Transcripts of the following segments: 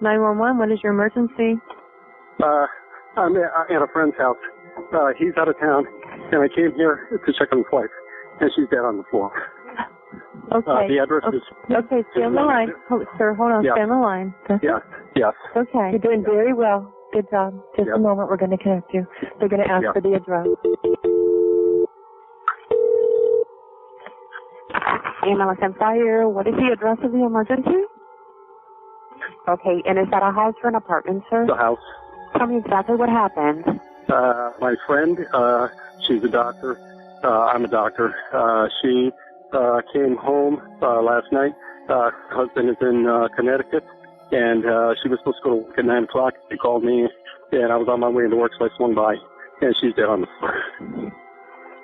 911, what is your emergency? I'm at a friend's house. He's out of town, and I came here to check on his wife, and she's dead on the floor. Okay. The address is... Okay, stay on the line. Sir, hold on, stay on the line. Yes. Okay, you're doing very well. Good job. Just a moment, we're going to connect you. They're going to ask for the address. EMS and fire, what is the address of the emergency? Okay, and is that a house or an apartment, sir? The house. Tell me exactly what happened. My friend, she's a doctor. I'm a doctor. She came home last night. Her husband is in Connecticut, and she was supposed to go to work at 9 o'clock. She called me, and I was on my way into work, so I swung by, and she's dead on the floor.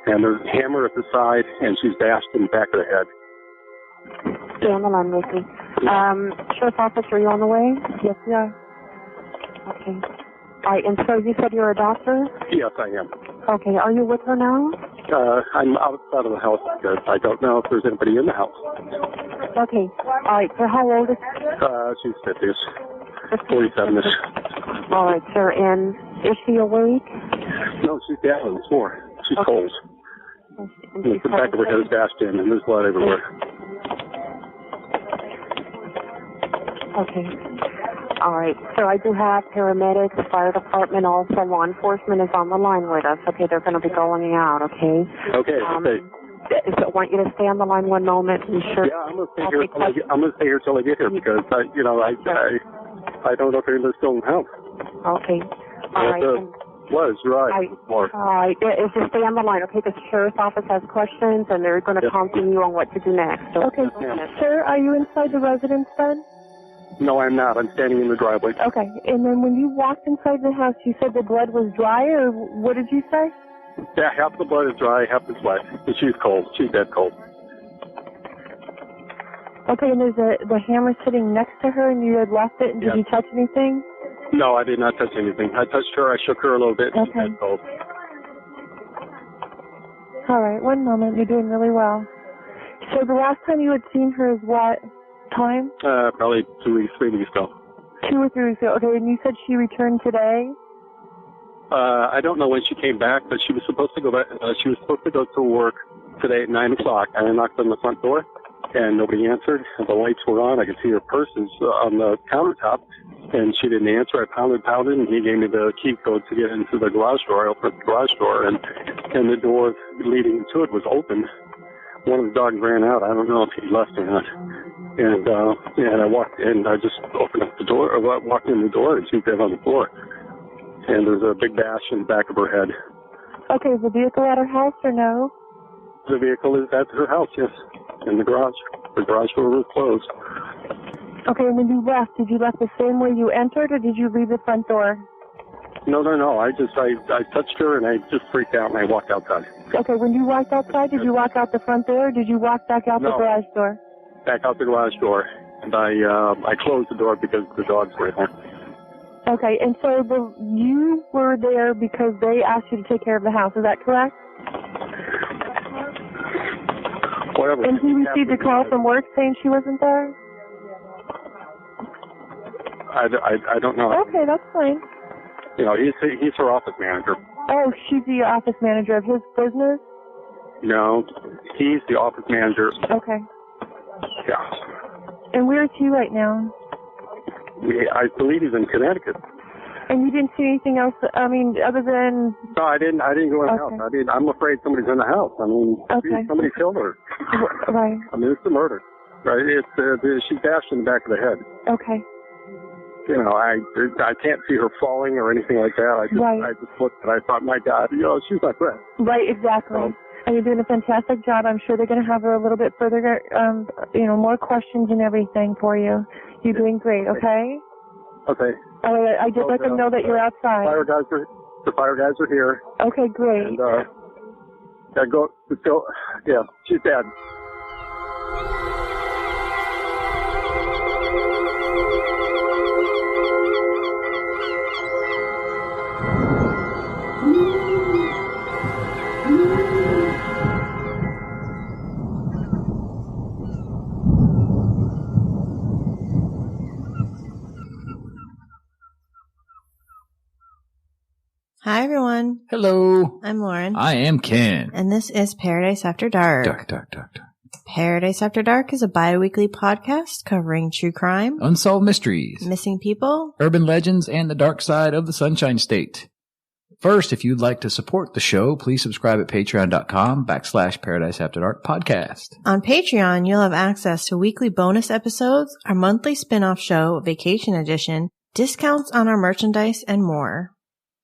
And there's a hammer at the side, and she's bashed in the back of the head. Stay on the line with me. Sheriff's office, are you on the way? Yes, we are. Okay. All right, and so you said you're a doctor? Yes, I am. Okay, are you with her now? I'm outside of the house because I don't know if there's anybody in the house. Okay. All right, so how old is she? She's 50-ish. 47-ish. All right, sir, and is she awake? No, she's dead on the floor. She's cold. And the back of her head is bashed in, and there's blood everywhere. Okay. All right. So I do have paramedics, fire department, also law enforcement is on the line with us. Okay, they're going to be going out, okay? Okay, So I want you to stay on the line one moment. Yeah, I'm going to stay here till I get here because, I don't know if anybody's still in the house. Okay. All right. Was right. All right. Just stay on the line, okay? The sheriff's office has questions, and they're going to counsel you on what to do next. Okay. Sir, are you inside the residence then? No, I'm not. I'm standing in the driveway. Okay. And then when you walked inside the house, you said the blood was dry, or what did you say? Yeah, half the blood is dry, half is wet. And she's cold. She's dead cold. Okay, and there's the hammer sitting next to her, and you had left it, and did you touch anything? No, I did not touch anything. I touched her. I shook her a little bit. Okay. She's dead cold. All right, one moment. You're doing really well. So the last time you had seen her is what time? Probably 2 weeks, 3 weeks ago. 2 or 3 weeks ago. Okay, and you said she returned today? I don't know when she came back, but she was supposed to go back. She was supposed to go to work today at 9 o'clock. I knocked on the front door, and nobody answered. The lights were on. I could see her purses on the countertop, and she didn't answer. I pounded, and he gave me the key code to get into the garage door. I opened the garage door, and the door leading to it was open. One of the dogs ran out. I don't know if he left or not. And I walked in. I just opened up the door, or walked in the door, and she's dead on the floor. And there's a big bash in the back of her head. Okay, is the vehicle at her house or no? The vehicle is at her house, yes, in the garage. The garage door was closed. Okay, and when you left, did you left the same way you entered, or did you leave the front door? No. I touched her, and I just freaked out, and I walked outside. Okay, when you walked outside, did you walk out the front door, or did you walk back out the garage door? Back out the garage door, and I closed the door because the dogs were in there. Okay, and so you were there because they asked you to take care of the house, is that correct? Whatever. And he received a call from work saying she wasn't there? I don't know. Okay, that's fine. You know, he's her office manager. Oh, she's the office manager of his business? No, he's the office manager. Okay. Yeah. And where is he right now? I believe he's in Connecticut. And you didn't see anything else, other than... No, I didn't go in the house. I'm afraid somebody's in the house. Somebody killed her. Right. It's a murder. Right? She's bashed in the back of the head. Okay. You know, I can't see her falling or anything like that. I just looked and I thought, my God, she's my friend. Right, exactly. And you're doing a fantastic job. I'm sure they're going to have a little bit further, more questions and everything for you. You're doing great, okay? Okay. All right, I just let them know that you're outside. The fire guys are here. Okay, great. And she's dead. Hi, everyone. Hello. I'm Lauren. I am Ken. And this is Paradise After Dark. Dark. Paradise After Dark is a bi-weekly podcast covering true crime, Unsolved mysteries, missing people, urban legends, and the dark side of the Sunshine State. First, if you'd like to support the show, please subscribe at patreon.com/Paradise After Dark podcast. On Patreon, you'll have access to weekly bonus episodes, our monthly spin-off show, Vacation Edition, discounts on our merchandise, and more.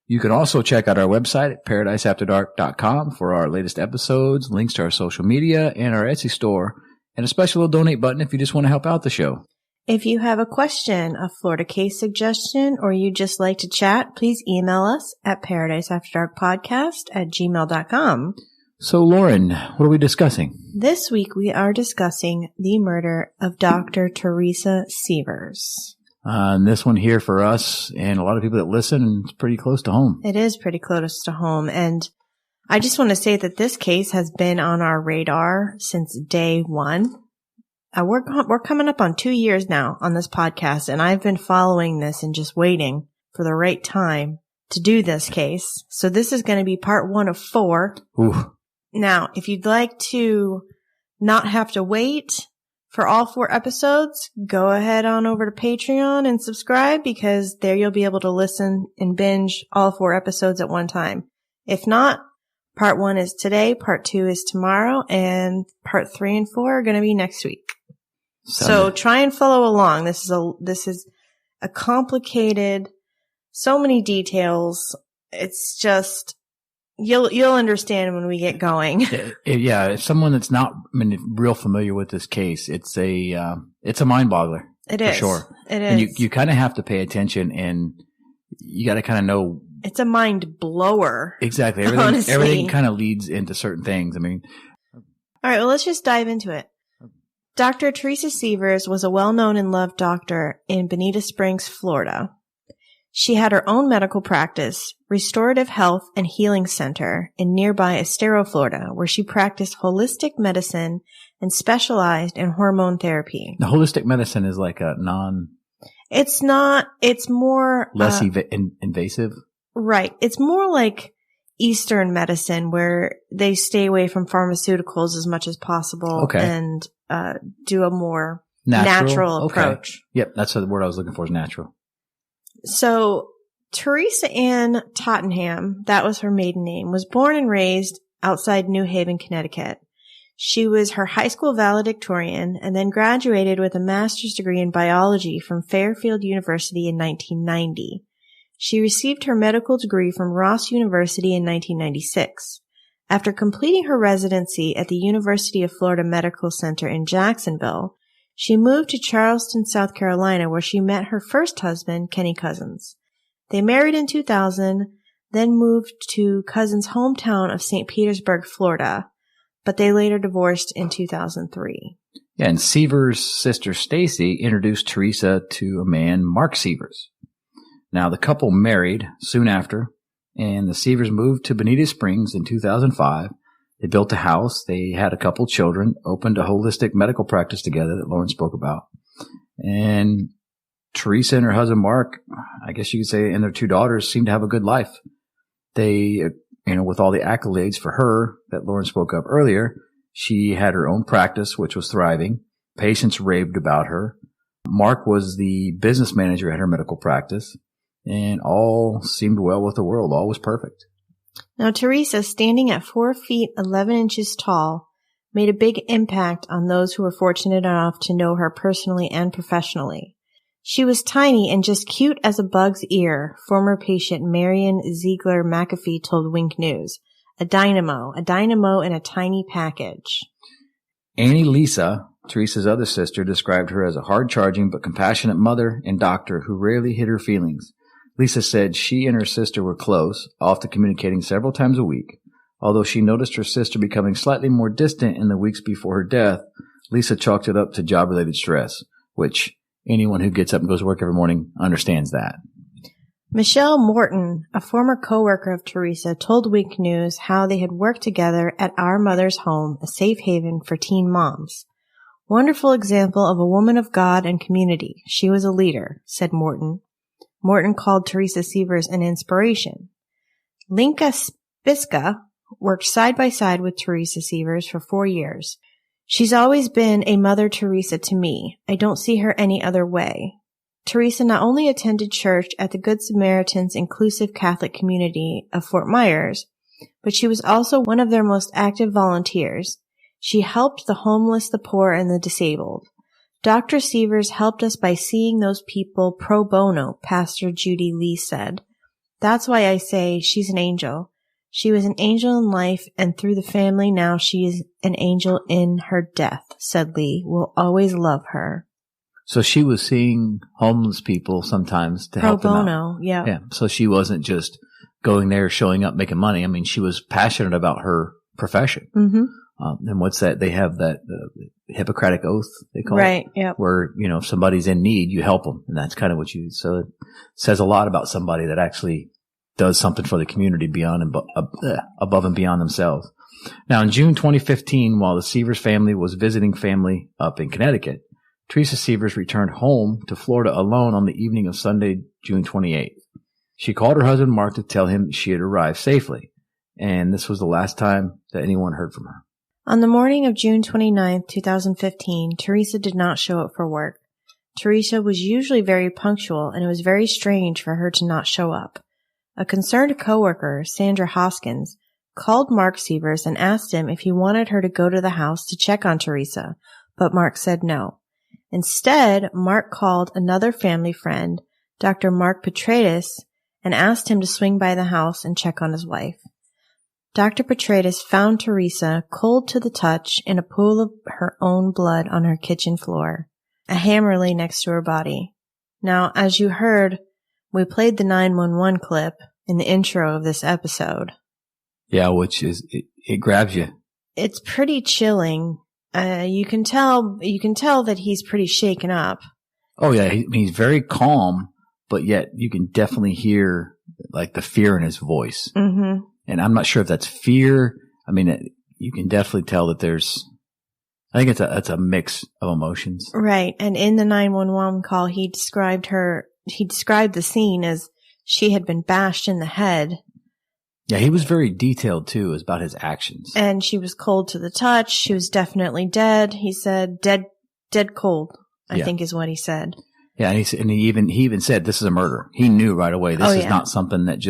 You can also check out our website at paradiseafterdark.com for our latest episodes, links to our social media, and our Etsy store, and a special little donate button if you just want to help out the show. If you have a question, a Florida case suggestion, or you'd just like to chat, please email us at paradiseafterdarkpodcast@gmail.com. So, Lauren, what are we discussing? This week we are discussing the murder of Dr. Teresa Sievers. And this one here for us and a lot of people that listen, it's pretty close to home. It is pretty close to home. And I just want to say that this case has been on our radar since day one. We're coming up on 2 years now on this podcast, and I've been following this and just waiting for the right time to do this case. So this is going to be part 1 of 4. Ooh. Now, if you'd like to not have to wait for all 4 episodes, go ahead on over to Patreon and subscribe, because there you'll be able to listen and binge all 4 episodes at one time. If not, part 1 is today, part 2 is tomorrow, and part 3 and 4 are going to be next week. So try and follow along. This is a complicated, so many details. It's just, you'll understand when we get going. Yeah, if someone that's not real familiar with this case, it's a mind boggler. It is. For sure. It is. And you kind of have to pay attention, and you got to kind of know. It's a mind blower. Exactly. Everything kind of leads into certain things. I mean. All right. Well, let's just dive into it. Dr. Teresa Sievers was a well-known and loved doctor in Bonita Springs, Florida. She had her own medical practice, Restorative Health and Healing Center, in nearby Estero, Florida, where she practiced holistic medicine and specialized in hormone therapy. The holistic medicine is like a It's not. It's more less invasive. Right. It's more like Eastern medicine, where they stay away from pharmaceuticals as much as possible. Okay. And do a more natural approach. Yep, that's the word I was looking for, is natural. So Teresa Ann Tottenham, that was her maiden name, was born and raised outside New Haven, Connecticut. She was her high school valedictorian and then graduated with a master's degree in biology from Fairfield University in 1990. She received her medical degree from Ross University in 1996. After completing her residency at the University of Florida Medical Center in Jacksonville, she moved to Charleston, South Carolina, where she met her first husband, Kenny Cousins. They married in 2000, then moved to Cousins' hometown of St. Petersburg, Florida, but they later divorced in 2003. Yeah, and Sievers' sister Stacy introduced Teresa to a man, Mark Sievers. Now, the couple married soon after, and the Sievers moved to Bonita Springs in 2005. They built a house. They had a couple children, opened a holistic medical practice together that Lauren spoke about. And Teresa and her husband, Mark, I guess you could say, and their 2 daughters seemed to have a good life. They, with all the accolades for her that Lauren spoke of earlier, she had her own practice, which was thriving. Patients raved about her. Mark was the business manager at her medical practice. And all seemed well with the world. All was perfect. Now, Teresa, standing at 4 feet 11 inches tall, made a big impact on those who were fortunate enough to know her personally and professionally. She was tiny and just cute as a bug's ear, former patient Marion Ziegler McAfee told Wink News. A dynamo in a tiny package. Annie Lisa, Teresa's other sister, described her as a hard-charging but compassionate mother and doctor who rarely hid her feelings. Lisa said she and her sister were close, often communicating several times a week. Although she noticed her sister becoming slightly more distant in the weeks before her death, Lisa chalked it up to job-related stress, which anyone who gets up and goes to work every morning understands that. Michelle Morton, a former co-worker of Teresa, told Wink News how they had worked together at Our Mother's Home, a safe haven for teen moms. Wonderful example of a woman of God and community. She was a leader, said Morton. Morton called Teresa Sievers an inspiration. Linka Spiska worked side by side with Teresa Sievers for 4 years. She's always been a Mother Teresa to me. I don't see her any other way. Teresa not only attended church at the Good Samaritan's inclusive Catholic community of Fort Myers, but she was also one of their most active volunteers. She helped the homeless, the poor, and the disabled. Dr. Sievers helped us by seeing those people pro bono, Pastor Judy Lee said. That's why I say she's an angel. She was an angel in life, and through the family now she is an angel in her death, said Lee. We'll always love her. So she was seeing homeless people sometimes to help them out. Pro bono, yeah. Yeah. So she wasn't just going there, showing up, making money. I mean, she was passionate about her profession. Mm-hmm. And what's that? They have that Hippocratic oath, they call it. Right, yeah. Where, if somebody's in need, you help them. And that's kind of so it says a lot about somebody that actually does something for the community above and beyond themselves. Now, in June 2015, while the Sievers family was visiting family up in Connecticut, Teresa Sievers returned home to Florida alone on the evening of Sunday, June 28th. She called her husband, Mark, to tell him she had arrived safely. And this was the last time that anyone heard from her. On the morning of June 29, 2015, Teresa did not show up for work. Teresa was usually very punctual, and it was very strange for her to not show up. A concerned coworker, Sandra Hoskins, called Mark Sievers and asked him if he wanted her to go to the house to check on Teresa, but Mark said no. Instead, Mark called another family friend, Dr. Mark Petratus, and asked him to swing by the house and check on his wife. Dr. Petratus found Teresa cold to the touch in a pool of her own blood on her kitchen floor. A hammer lay next to her body. Now, as you heard, we played the 911 clip in the intro of this episode. Yeah, which is, it grabs you. It's pretty chilling. You can tell that he's pretty shaken up. Oh yeah, he's very calm, but yet you can definitely hear like the fear in his voice. Mm-hmm. And I'm not sure if that's fear. I mean, you can definitely tell that I think it's a mix of emotions. Right. And in the 911 call, he described the scene as she had been bashed in the head. Yeah, he was very detailed too about his actions. And she was cold to the touch. She was definitely dead. He said, dead cold, I think is what he said. Yeah. And he even said, this is a murder. He knew right away. This is not something that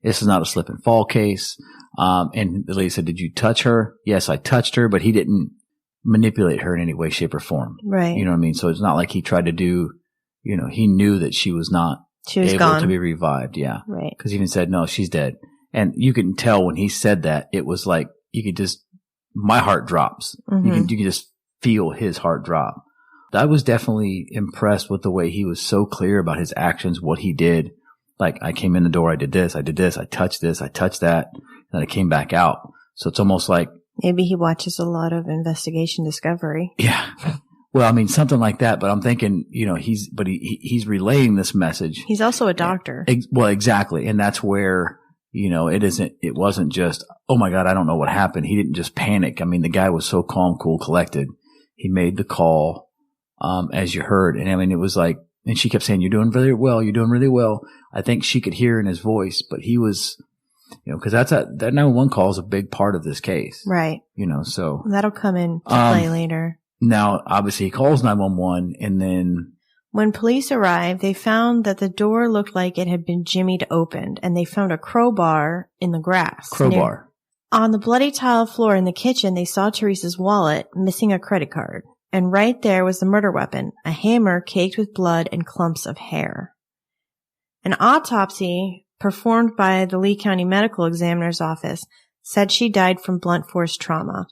this is not a slip and fall case. And the lady said, did you touch her? Yes, I touched her, but he didn't manipulate her in any way, shape, or form. Right. You know what I mean? So it's not like he tried to do, he knew that she was able gone. To be revived. Yeah. Right. Because he even said, no, she's dead. And you can tell when he said that, it was like, my heart drops. Mm-hmm. You can just feel his heart drop. I was definitely impressed with the way he was so clear about his actions, what he did. Like, I came in the door, I did this, I touched this, I touched that, and then I came back out. So it's almost like, maybe he watches a lot of Investigation Discovery. Yeah. Well, I mean, something like that, but I'm thinking, he's relaying this message. He's also a doctor. Well, exactly. And that's where, it wasn't just, oh my God, I don't know what happened. He didn't just panic. I mean, the guy was so calm, cool, collected. He made the call, as you heard. And I mean, it was like, and she kept saying, you're doing really well. You're doing really well. I think she could hear in his voice, but he was, because that 911 call is a big part of this case. Right. So. That'll come in to play later. Now, obviously, he calls 911, and then. When police arrived, they found that the door looked like it had been jimmied open, and they found a crowbar in the grass. Crowbar. On the bloody tile floor in the kitchen, they saw Teresa's wallet, missing a credit card. And right there was the murder weapon, a hammer caked with blood and clumps of hair. An autopsy performed by the Lee County Medical Examiner's Office said she died from blunt force trauma.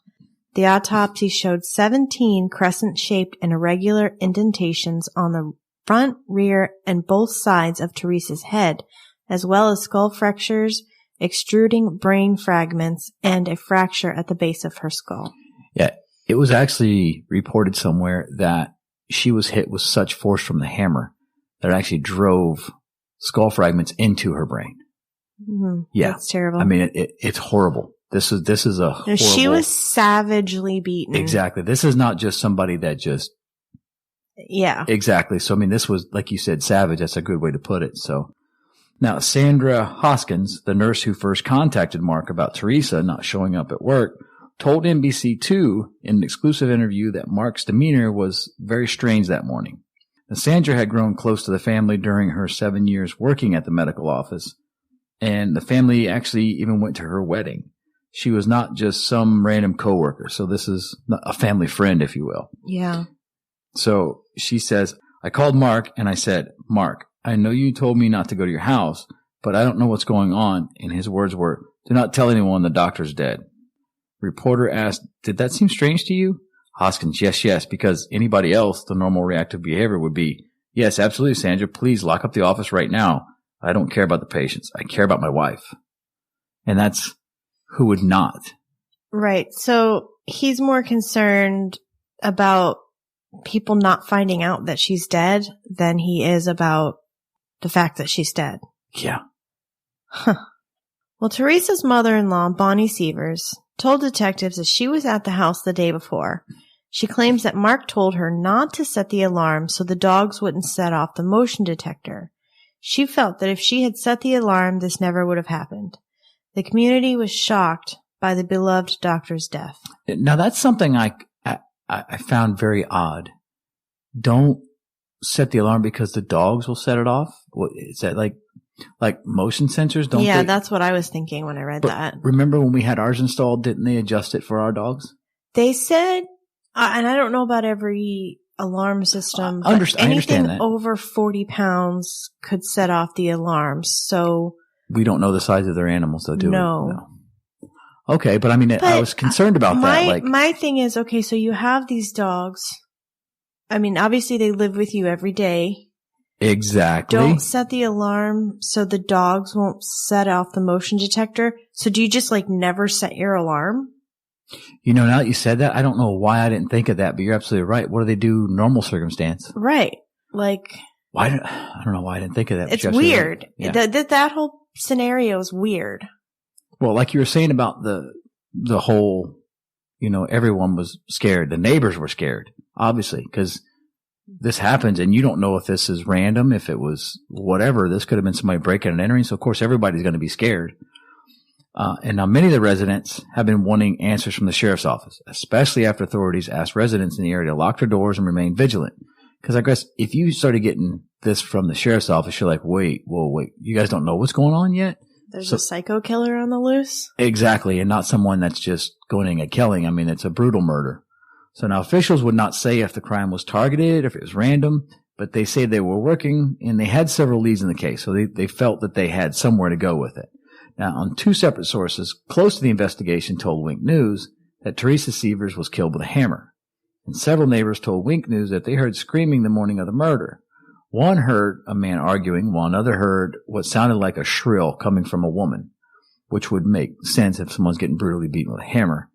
The autopsy showed 17 crescent-shaped and irregular indentations on the front, rear, and both sides of Teresa's head, as well as skull fractures, extruding brain fragments, and a fracture at the base of her skull. Yeah. It was actually reported somewhere that she was hit with such force from the hammer that it actually drove skull fragments into her brain. Mm-hmm. Yeah. That's terrible. I mean, it's horrible. This is a horrible. She was savagely beaten. Exactly. This is not just somebody that just. Yeah. Exactly. So, I mean, this was, like you said, savage. That's a good way to put it. So, Now, Sandra Hoskins, the nurse who first contacted Mark about Teresa not showing up at work, told NBC2 in an exclusive interview that Mark's demeanor was very strange that morning. Now, Sandra had grown close to the family during her 7 years working at the medical office, and the family actually even went to her wedding. She was not just some random coworker, so this is a family friend, if you will. Yeah. So she says, I called Mark and I said, Mark, I know you told me not to go to your house, but I don't know what's going on. And his words were, do not tell anyone the doctor's dead. Reporter asked, did that seem strange to you? Hoskins, yes, because anybody else, the normal reactive behavior would be, yes, absolutely, Sandra, please lock up the office right now. I don't care about the patients. I care about my wife. And that's who would not. Right. So he's more concerned about people not finding out that she's dead than he is about the fact that she's dead. Yeah. Huh. Well, Teresa's mother-in-law, Bonnie Sievers, told detectives that she was at the house the day before. She claims that Mark told her not to set the alarm so the dogs wouldn't set off the motion detector. She felt that if she had set the alarm, this never would have happened. The community was shocked by the beloved doctor's death. Now, that's something I found very odd. Don't set the alarm because the dogs will set it off? What, is that like motion sensors? Don't Yeah, they? that's what I was thinking when I read that. Remember when we had ours installed, didn't they adjust it for our dogs? They said, and I don't know about every alarm system, I but understand anything that. over 40 pounds could set off the alarm. So we don't know the size of their animals, though, do we? No. Okay, but I mean, I was concerned about that. My thing is, okay, so you have these dogs. I mean, obviously they live with you every day. Exactly. Don't set the alarm so the dogs won't set off the motion detector. So do you just never set your alarm? You know, now that you said that, I don't know why I didn't think of that, but you're absolutely right. What do they do in normal circumstance? Right. I don't know why I didn't think of that. It's weird. Right. Yeah. That whole scenario is weird. Well, like you were saying about the whole, everyone was scared. The neighbors were scared, obviously, because this happens and you don't know if this is random, if it was whatever. This could have been somebody breaking and entering. So, of course, everybody's going to be scared. And now many of the residents have been wanting answers from the sheriff's office, especially after authorities asked residents in the area to lock their doors and remain vigilant. Because I guess if you started getting this from the sheriff's office, you're like, wait, you guys don't know what's going on yet? There's a psycho killer on the loose? Exactly, and not someone that's just going and killing. I mean, it's a brutal murder. So now officials would not say if the crime was targeted, if it was random, but they say they were working and they had several leads in the case. So they felt that they had somewhere to go with it. Now, on two separate sources close to the investigation told Wink News that Teresa Sievers was killed with a hammer. And several neighbors told Wink News that they heard screaming the morning of the murder. One heard a man arguing, while another heard what sounded like a shrill coming from a woman, which would make sense if someone's getting brutally beaten with a hammer.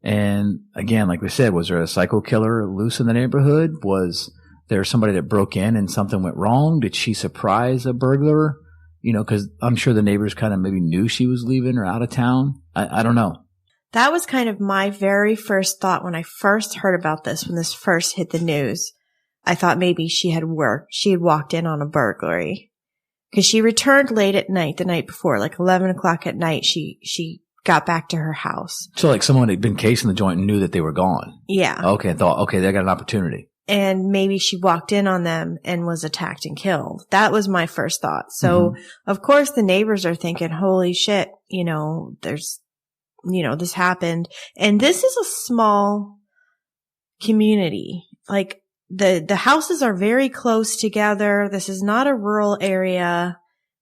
And again, like we said, was there a psycho killer loose in the neighborhood? Was there somebody that broke in and something went wrong? Did she surprise a burglar? Because I'm sure the neighbors kind of maybe knew she was leaving or out of town. I don't know. That was kind of my very first thought when I first heard about this, when this first hit the news. I thought maybe she had walked in on a burglary. Because she returned late at night, the night before, 11 o'clock at night, she got back to her house. So someone had been casing the joint and knew that they were gone. Yeah. Okay, and thought, okay, they got an opportunity. And maybe she walked in on them and was attacked and killed. That was my first thought. So, Of course, the neighbors are thinking, holy shit, this happened. And this is a small community. The houses are very close together. This is not a rural area.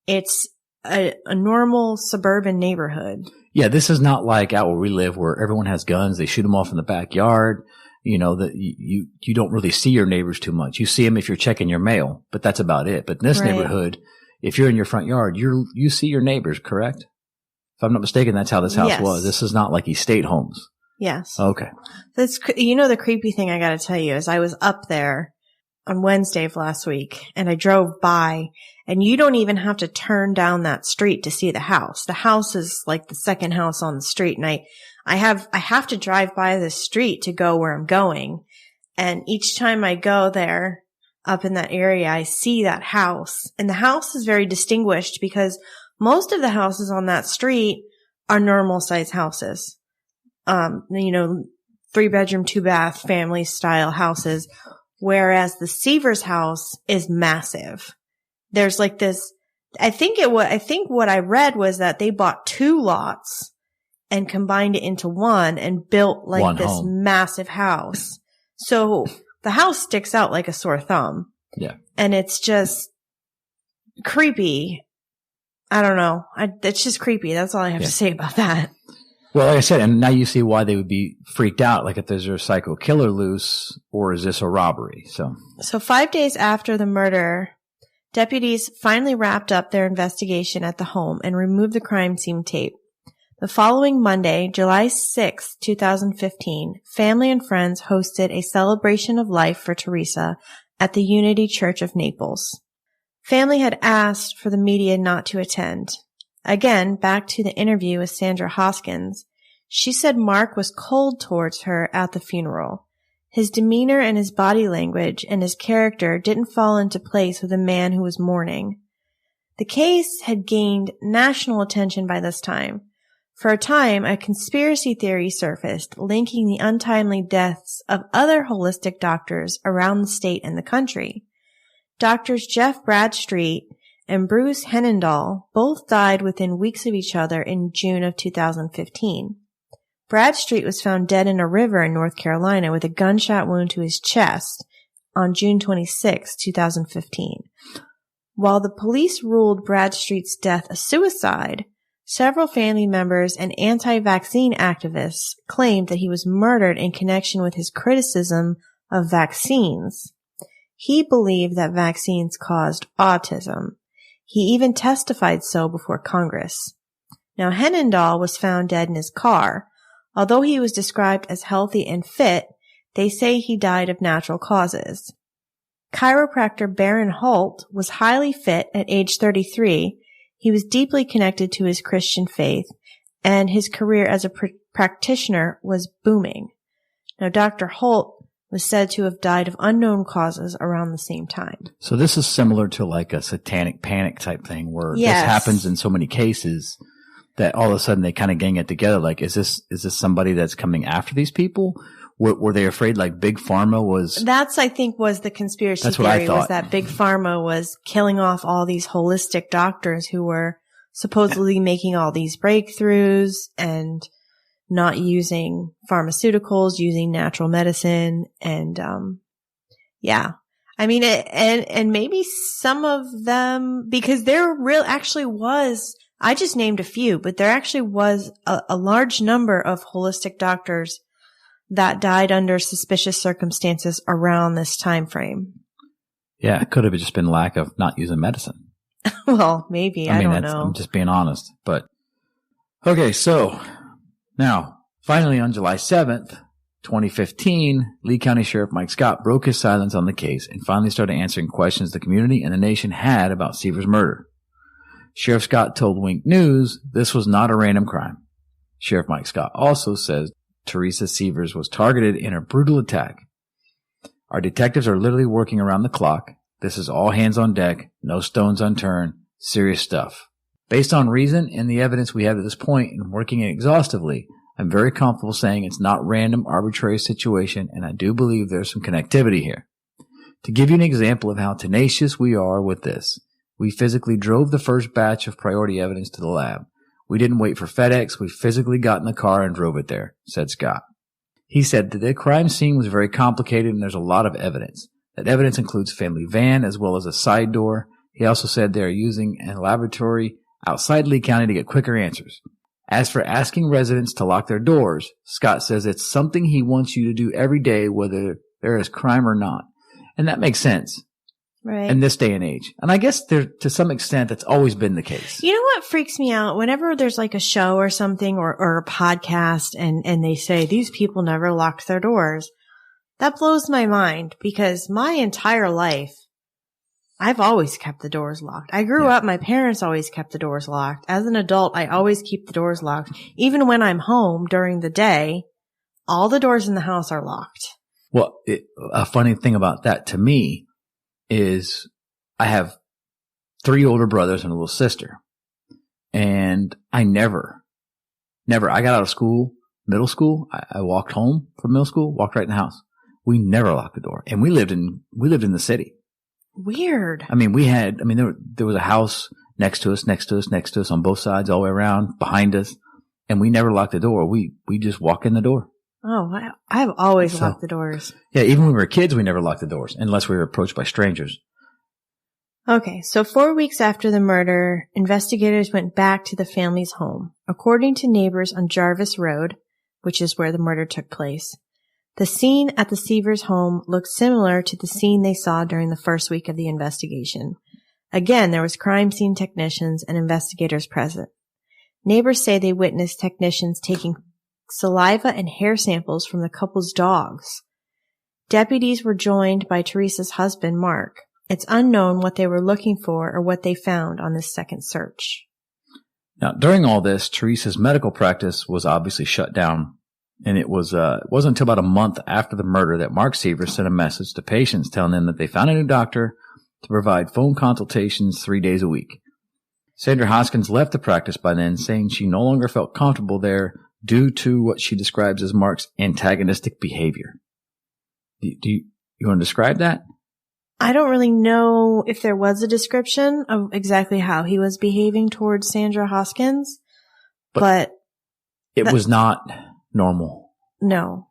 It's a normal suburban neighborhood. Yeah, this is not like out where we live where everyone has guns. They shoot them off in the backyard. That you don't really see your neighbors too much. You see them if you're checking your mail, but that's about it. But in this neighborhood, if you're in your front yard, you see your neighbors, correct? If I'm not mistaken, that's how this house was. This is not like estate homes. Yes. Okay. That's the creepy thing I got to tell you is I was up there on Wednesday of last week and I drove by and you don't even have to turn down that street to see the house. The house is like the second house on the street and I have to drive by the street to go where I'm going. And each time I go there, up in that area, I see that house. And the house is very distinguished because most of the houses on that street are normal size houses. 3-bedroom, 2-bath, family style houses. Whereas the Sievers house is massive. There's like this, I think what I read was that they bought 2 lots and combined it into one and built like one this home. Massive house. So the house sticks out like a sore thumb. Yeah. And it's just creepy. I don't know. It's just creepy. That's all I have to say about that. Well, like I said, and now you see why they would be freaked out. Like if there's a psycho killer loose, or is this a robbery? So 5 days after the murder, deputies finally wrapped up their investigation at the home and removed the crime scene tape. The following Monday, July 6, 2015, family and friends hosted a celebration of life for Teresa at the Unity Church of Naples. Family had asked for the media not to attend. Again, back to the interview with Sandra Hoskins, she said Mark was cold towards her at the funeral. His demeanor and his body language and his character didn't fall into place with a man who was mourning. The case had gained national attention by this time. For a time, a conspiracy theory surfaced linking the untimely deaths of other holistic doctors around the state and the country. Doctors Jeff Bradstreet and Bruce Henendahl both died within weeks of each other in June of 2015. Bradstreet was found dead in a river in North Carolina with a gunshot wound to his chest on June 26, 2015. While the police ruled Bradstreet's death a suicide, several family members and anti-vaccine activists claimed that he was murdered in connection with his criticism of vaccines. He believed that vaccines caused autism. He even testified so before Congress. Now, Henendahl was found dead in his car. Although he was described as healthy and fit, they say he died of natural causes. Chiropractor Baron Holt was highly fit at age 33. He was deeply connected to his Christian faith, and his career as a practitioner was booming. Now, Dr. Holt was said to have died of unknown causes around the same time. So this is similar to like a satanic panic type thing where this happens in so many cases that all of a sudden they kind of gang it together. Like, is this somebody that's coming after these people? Were they afraid like Big Pharma was? That's, I think, was the conspiracy that's what theory, I thought. Was that Big Pharma was killing off all these holistic doctors who were supposedly making all these breakthroughs and not using pharmaceuticals, using natural medicine. And, I mean, and maybe some of them, because there actually was, I just named a few, but there actually was a large number of holistic doctors that died under suspicious circumstances around this time frame. Yeah, it could have just been lack of not using medicine. Well, maybe. I don't know. I'm just being honest. But okay, so now finally on July 7th, 2015, Lee County Sheriff Mike Scott broke his silence on the case and finally started answering questions the community and the nation had about Sievers' murder. Sheriff Scott told Wink News this was not a random crime. Sheriff Mike Scott also says Teresa Sievers was targeted in a brutal attack. Our detectives are literally working around the clock. This is all hands on deck, no stones unturned, serious stuff. Based on reason and the evidence we have at this point and working it exhaustively, I'm very comfortable saying it's not random, arbitrary situation, and I do believe there's some connectivity here. To give you an example of how tenacious we are with this, we physically drove the first batch of priority evidence to the lab. We didn't wait for FedEx. We physically got in the car and drove it there, said Scott. He said that the crime scene was very complicated and there's a lot of evidence. That evidence includes a family van as well as a side door. He also said they are using a laboratory outside Lee County to get quicker answers. As for asking residents to lock their doors, Scott says it's something he wants you to do every day whether there is crime or not. And that makes sense. Right. In this day and age. And I guess to some extent, that's always been the case. You know what freaks me out? Whenever there's like a show or something or a podcast and they say these people never locked their doors, that blows my mind because my entire life, I've always kept the doors locked. I grew up, my parents always kept the doors locked. As an adult, I always keep the doors locked. Even when I'm home during the day, all the doors in the house are locked. Well, a funny thing about that to me, is I have 3 older brothers and a little sister. And I never, I got out of school, middle school. I walked home from middle school, walked right in the house. We never locked the door. And we lived in the city. Weird. I mean, there was a house next to us on both sides, all the way around, behind us. And we never locked the door. We just walk in the door. Oh, I have always locked the doors. Yeah, even when we were kids, we never locked the doors unless we were approached by strangers. Okay, so 4 weeks after the murder, investigators went back to the family's home. According to neighbors on Jarvis Road, which is where the murder took place, the scene at the Sievers home looked similar to the scene they saw during the first week of the investigation. Again, there was crime scene technicians and investigators present. Neighbors say they witnessed technicians taking saliva and hair samples from the couple's dogs. Deputies were joined by Teresa's husband, Mark. It's unknown what they were looking for or what they found on this second search. Now, during all this, Teresa's medical practice was obviously shut down, and it wasn't until about a month after the murder that Mark Sievers sent a message to patients telling them that they found a new doctor to provide phone consultations 3 days a week. Sandra Hoskins left the practice by then, saying she no longer felt comfortable there due to what she describes as Mark's antagonistic behavior. Do you want to describe that? I don't really know if there was a description of exactly how he was behaving towards Sandra Hoskins, but it was not normal. No.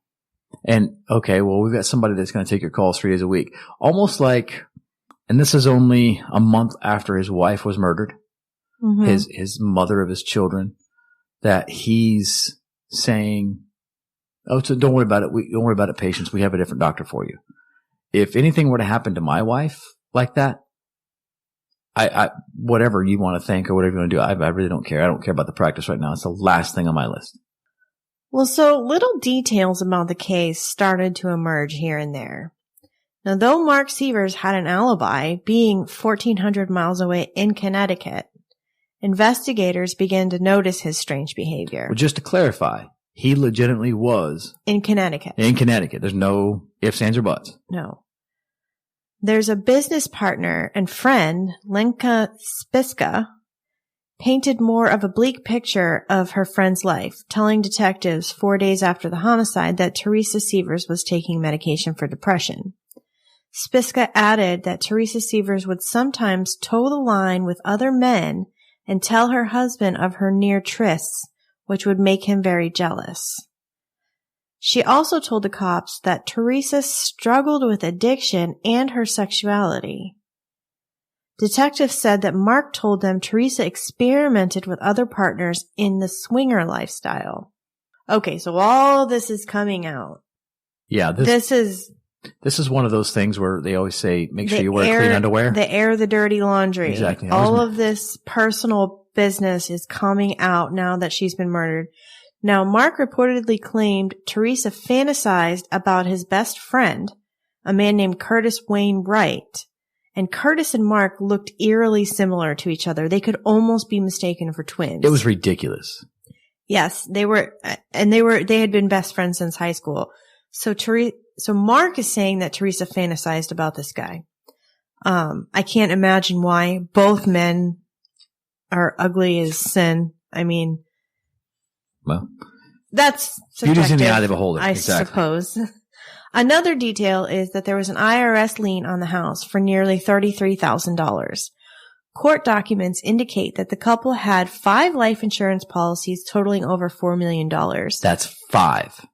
And okay, well, we've got somebody that's going to take your calls 3 days a week. Almost like, and this is only a month after his wife was murdered, his mother of his children, that he's saying, oh, so don't worry about it. Don't worry about it, patients. We have a different doctor for you. If anything were to happen to my wife like that, I whatever you want to think or whatever you want to do, I really don't care. I don't care about the practice right now. It's the last thing on my list. Well, so little details about the case started to emerge here and there. Now, though Mark Sievers had an alibi, being 1,400 miles away in Connecticut, investigators began to notice his strange behavior. Well, just to clarify, he legitimately was in Connecticut. In Connecticut. There's no ifs, ands, or buts. No. There's a business partner and friend, Lenka Spiska, painted more of a bleak picture of her friend's life, telling detectives 4 days after the homicide that Teresa Sievers was taking medication for depression. Spiska added that Teresa Sievers would sometimes toe the line with other men and tell her husband of her near trysts, which would make him very jealous. She also told the cops that Teresa struggled with addiction and her sexuality. Detectives said that Mark told them Teresa experimented with other partners in the swinger lifestyle. Okay, so all this is coming out. Yeah, this is one of those things where they always say, make sure you wear clean underwear. The air the dirty laundry. Exactly. All of this personal business is coming out now that she's been murdered. Now, Mark reportedly claimed Teresa fantasized about his best friend, a man named Curtis Wayne Wright. And Curtis and Mark looked eerily similar to each other. They could almost be mistaken for twins. It was ridiculous. Yes, they had been best friends since high school. So Mark is saying that Teresa fantasized about this guy. I can't imagine why. Both men are ugly as sin. I mean, well, that's beauty's in the eye of the beholder. I suppose. Another detail is that there was an IRS lien on the house for nearly $33,000. Court documents indicate that the couple had 5 life insurance policies totaling over $4 million. That's 5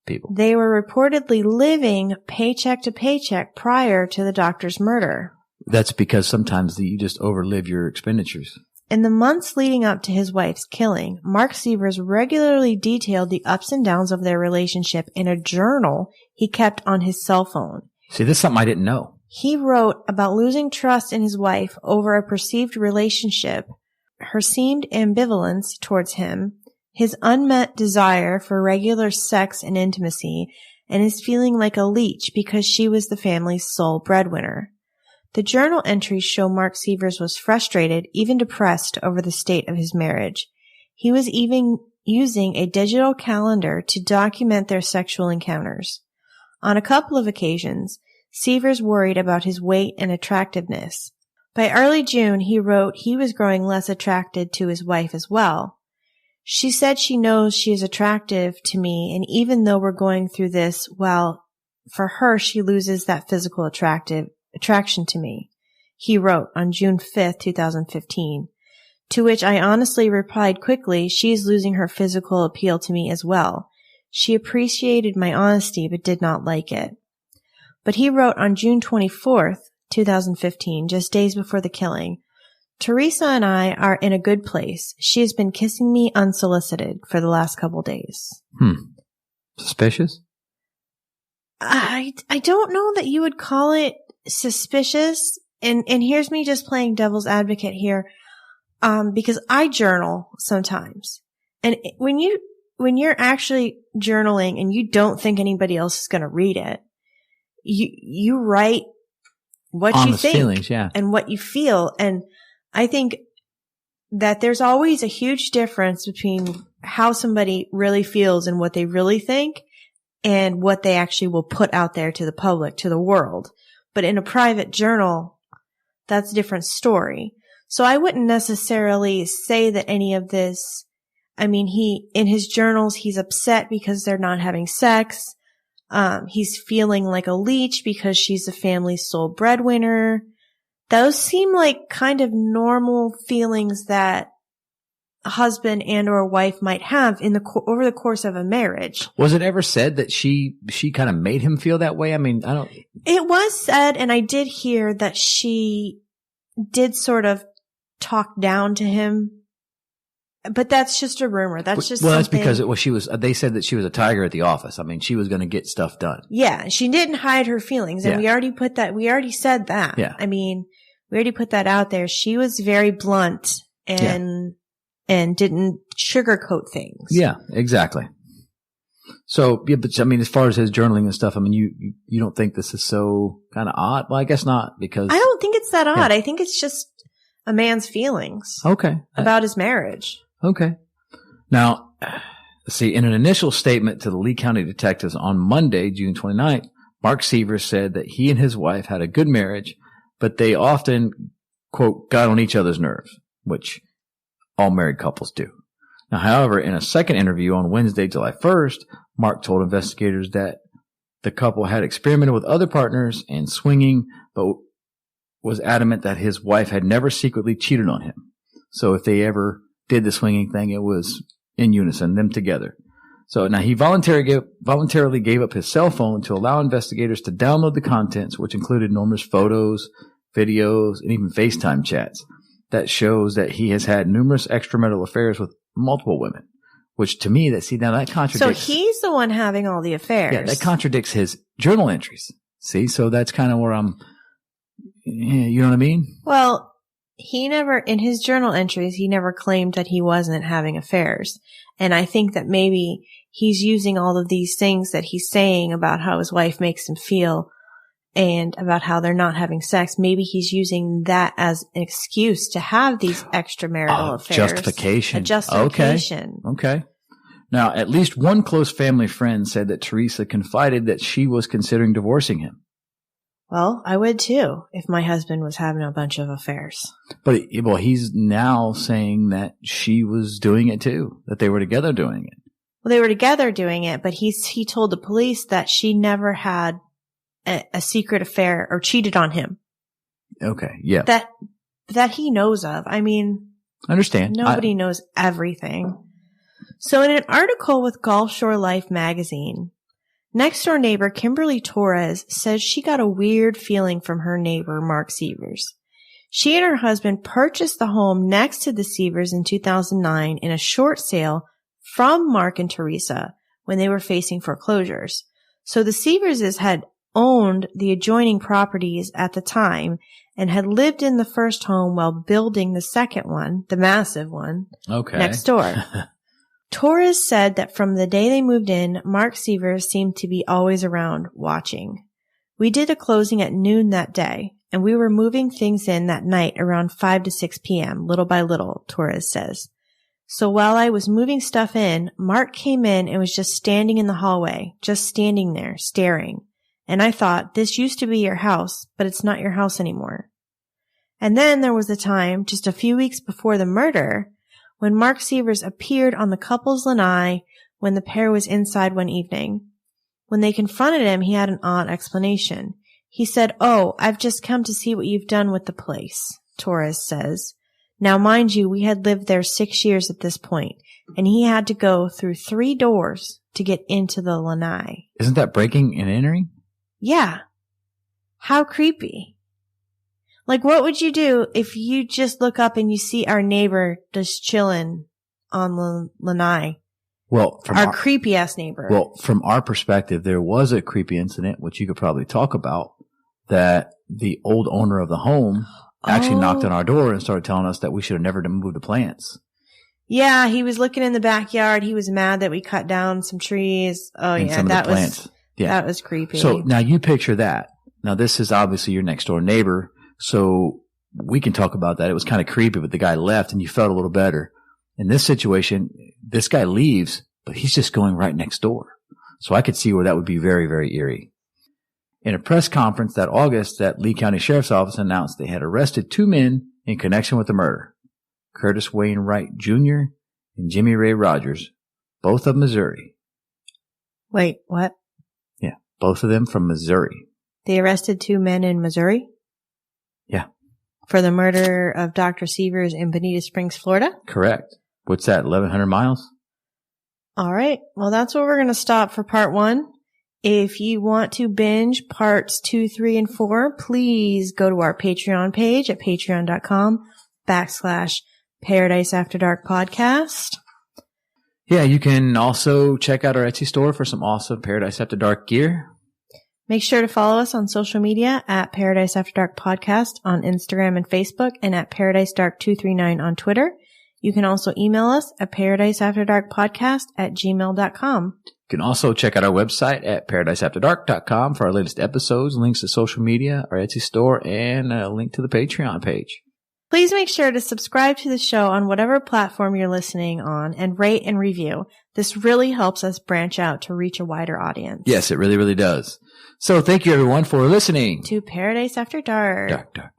people. They were reportedly living paycheck to paycheck prior to the doctor's murder. That's because sometimes you just overlive your expenditures. In the months leading up to his wife's killing, Mark Sievers regularly detailed the ups and downs of their relationship in a journal he kept on his cell phone. See, this is something I didn't know. He wrote about losing trust in his wife over a perceived relationship, her seemed ambivalence towards him, his unmet desire for regular sex and intimacy, and his feeling like a leech because she was the family's sole breadwinner. The journal entries show Mark Sievers was frustrated, even depressed over the state of his marriage. He was even using a digital calendar to document their sexual encounters. On a couple of occasions, Sievers worried about his weight and attractiveness. By early June, he wrote he was growing less attracted to his wife as well. She said she knows she is attractive to me, and even though we're going through this, well, for her, she loses that physical attraction to me. He wrote on June 5th, 2015, to which I honestly replied quickly, she is losing her physical appeal to me as well. She appreciated my honesty but did not like it. But he wrote on June 24th, 2015, just days before the killing, Teresa and I are in a good place. She has been kissing me unsolicited for the last couple days. Suspicious? I don't know that you would call it suspicious. And here's me just playing devil's advocate here. Because I journal sometimes. And when you're actually journaling and you don't think anybody else is going to read it, you write what you think feelings, yeah. and what you feel. And I think that there's always a huge difference between how somebody really feels and what they really think and what they actually will put out there to the public, to the world. But in a private journal, that's a different story. So I wouldn't necessarily say that any of this, I mean, in his journals, he's upset because they're not having sex. He's feeling like a leech because she's the family's sole breadwinner. Those seem like kind of normal feelings that a husband and or a wife might have over the course of a marriage. Was it ever said that she kind of made him feel that way? I mean, I don't. It was said, and I did hear that she did sort of talk down to him. But that's just a rumor. That's just well. Something. That's because they said that she was a tiger at the office. I mean, she was going to get stuff done. Yeah, she didn't hide her feelings, and we already said that. Yeah. I mean, we already put that out there. She was very blunt and didn't sugarcoat things. Yeah, exactly. So, yeah, but I mean, as far as his journaling and stuff, I mean, you don't think this is so kind of odd? Well, I guess not, because I don't think it's that odd. Yeah. I think it's just a man's feelings. Okay. About his marriage. Okay. Now, let's see, in an initial statement to the Lee County detectives on Monday, June 29th, Mark Sievers said that he and his wife had a good marriage, but they often, quote, got on each other's nerves, which all married couples do. Now, however, in a second interview on Wednesday, July 1st, Mark told investigators that the couple had experimented with other partners and swinging, but was adamant that his wife had never secretly cheated on him. So if they ever did the swinging thing, it was in unison, them together. So now he voluntarily gave up his cell phone to allow investigators to download the contents, which included numerous photos, videos, and even FaceTime chats that shows that he has had numerous extramarital affairs with multiple women, which to me, that contradicts. So he's the one having all the affairs. Yeah, that contradicts his journal entries. See, so that's kind of where you know what I mean? Well, in his journal entries, he never claimed that he wasn't having affairs. And I think that maybe he's using all of these things that he's saying about how his wife makes him feel and about how they're not having sex. Maybe he's using that as an excuse to have these extramarital affairs. Justification. A justification. Okay. Now, at least one close family friend said that Teresa confided that she was considering divorcing him. Well, I would too, if my husband was having a bunch of affairs. But, well, he's now saying that she was doing it too, that they were together doing it. Well, they were together doing it, but he told the police that she never had a secret affair or cheated on him. Okay, yeah. That he knows of. I mean, I understand. Nobody knows everything. So in an article with Gulf Shore Life magazine, next door neighbor Kimberly Torres says she got a weird feeling from her neighbor, Mark Sievers. She and her husband purchased the home next to the Sievers in 2009 in a short sale from Mark and Teresa when they were facing foreclosures. So the Sieverses had owned the adjoining properties at the time and had lived in the first home while building the second one, the massive one, next door. Torres said that from the day they moved in, Mark Sievers seemed to be always around watching. We did a closing at noon that day, and we were moving things in that night around 5 to 6 p.m., little by little, Torres says. So while I was moving stuff in, Mark came in and was just standing in the hallway, just standing there, staring. And I thought, this used to be your house, but it's not your house anymore. And then there was a time, just a few weeks before the murder, when Mark Sievers appeared on the couple's lanai when the pair was inside one evening. When they confronted him, he had an odd explanation. He said, "Oh, I've just come to see what you've done with the place," Torres says. Now, mind you, we had lived there 6 years at this point, and he had to go through 3 doors to get into the lanai. Isn't that breaking and entering? Yeah. How creepy. Like, what would you do if you just look up and you see our neighbor just chilling on the lanai? Well, from our creepy-ass neighbor. Well, from our perspective, there was a creepy incident, which you could probably talk about, that the old owner of the home actually knocked on our door and started telling us that we should have never moved the plants. Yeah, he was looking in the backyard. He was mad that we cut down some trees. Oh, and yeah, that was creepy. So now you picture that. Now, this is obviously your next door neighbor, so we can talk about that. It was kind of creepy, but the guy left and you felt a little better. In this situation, this guy leaves, but he's just going right next door. So I could see where that would be very, very eerie. In a press conference that August, that Lee County Sheriff's Office announced they had arrested 2 men in connection with the murder. Curtis Wayne Wright Jr. and Jimmy Ray Rogers, both of Missouri. Wait, what? Yeah, both of them from Missouri. They arrested 2 men in Missouri? Yeah. For the murder of Dr. Sievers in Bonita Springs, Florida? Correct. What's that, 1,100 miles? All right. Well, that's where we're going to stop for part 1. If you want to binge parts 2, 3, and 4, please go to our Patreon page at patreon.com/Paradise After Dark podcast. Yeah, you can also check out our Etsy store for some awesome Paradise After Dark gear. Make sure to follow us on social media at Paradise After Dark Podcast on Instagram and Facebook, and at Paradise Dark 239 on Twitter. You can also email us at paradiseafterdarkpodcast@gmail.com. You can also check out our website at paradiseafterdark.com for our latest episodes, links to social media, our Etsy store, and a link to the Patreon page. Please make sure to subscribe to the show on whatever platform you're listening on and rate and review. This really helps us branch out to reach a wider audience. Yes, it really, really does. So thank you, everyone, for listening to Paradise After Dark. Dark, dark.